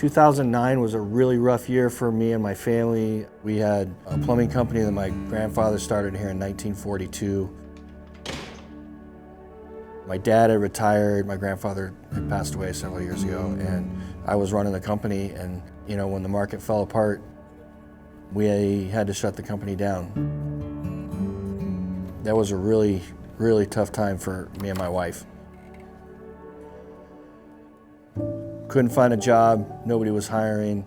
2009 was a really rough year for me and my family. We had a plumbing company that my grandfather started here in 1942. My dad had retired, my grandfather had passed away several years ago, and I was running the company, and when the market fell apart, we had to shut the company down. That was a really, really tough time for me and my wife. Couldn't find a job, nobody was hiring.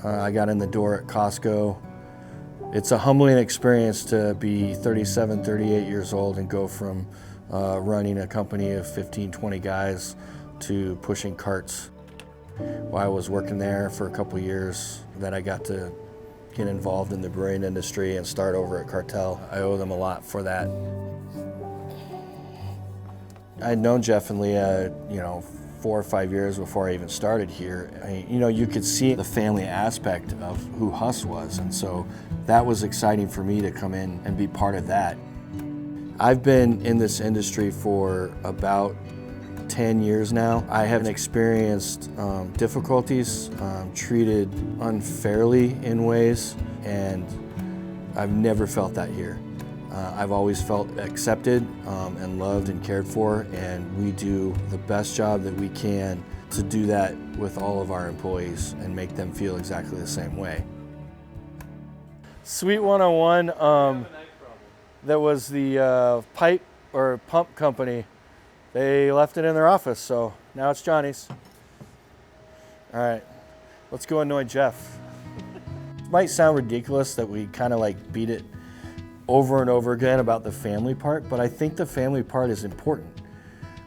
I got in the door at Costco. It's a humbling experience to be 37, 38 years old and go from running a company of 15, 20 guys to pushing carts. While I was working there for a couple years, then I got to get involved in the brewing industry and start over at Cartel. I owe them a lot for that. I'd known Jeff and Leah, 4 or 5 years before I even started here. You could see the family aspect of who Huss was, and so that was exciting for me to come in and be part of that. I've been in this industry for about 10 years now. I haven't experienced difficulties, treated unfairly in ways, and I've never felt that here. I've always felt accepted and loved and cared for, and we do the best job that we can to do that with all of our employees and make them feel exactly the same way. Suite 101, that was the pipe or pump company. They left it in their office, so now it's Johnny's. All right, let's go annoy Jeff. It might sound ridiculous that we kind of beat it over and over again about the family part, but I think the family part is important.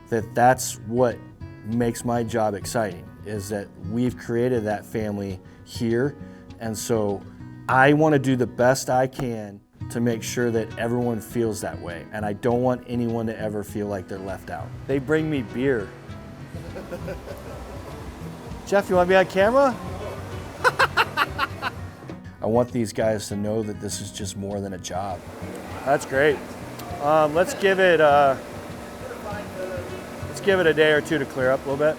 That's what makes my job exciting, is that we've created that family here, and so I want to do the best I can to make sure that everyone feels that way, and I don't want anyone to ever feel like they're left out. They bring me beer. Jeff, you want to be on camera? I want these guys to know that this is just more than a job. That's great. Let's give it a day or two to clear up a little bit.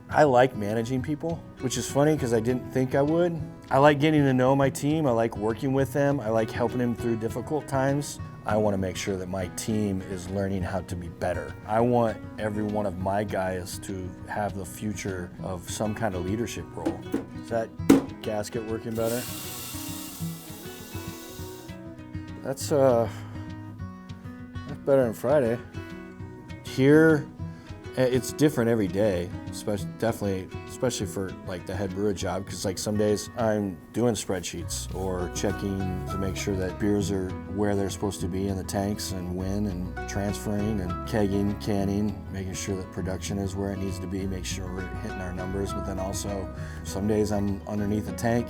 I like managing people, which is funny because I didn't think I would. I like getting to know my team. I like working with them. I like helping them through difficult times. I want to make sure that my team is learning how to be better. I want every one of my guys to have the future of some kind of leadership role. Is that gasket working better? That's better than Friday. Here, it's different every day, especially for the head brewer job, because some days I'm doing spreadsheets or checking to make sure that beers are where they're supposed to be in the tanks and when, and transferring and kegging, canning, making sure that production is where it needs to be, make sure we're hitting our numbers. But then also some days I'm underneath a tank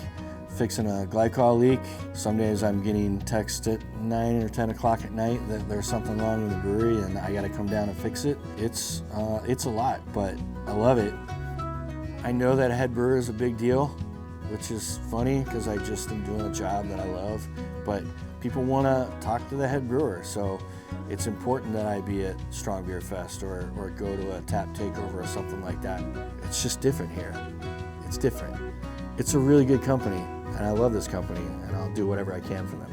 fixing a glycol leak. Some days I'm getting text at 9 or 10 o'clock at night that there's something wrong with the brewery and I gotta come down and fix it. It's a lot, but I love it. I know that a head brewer is a big deal, which is funny because I just am doing a job that I love, but people wanna talk to the head brewer, so it's important that I be at Strong Beer Fest or go to a tap takeover or something like that. It's just different here. It's different. It's a really good company, and I love this company, and I'll do whatever I can for them.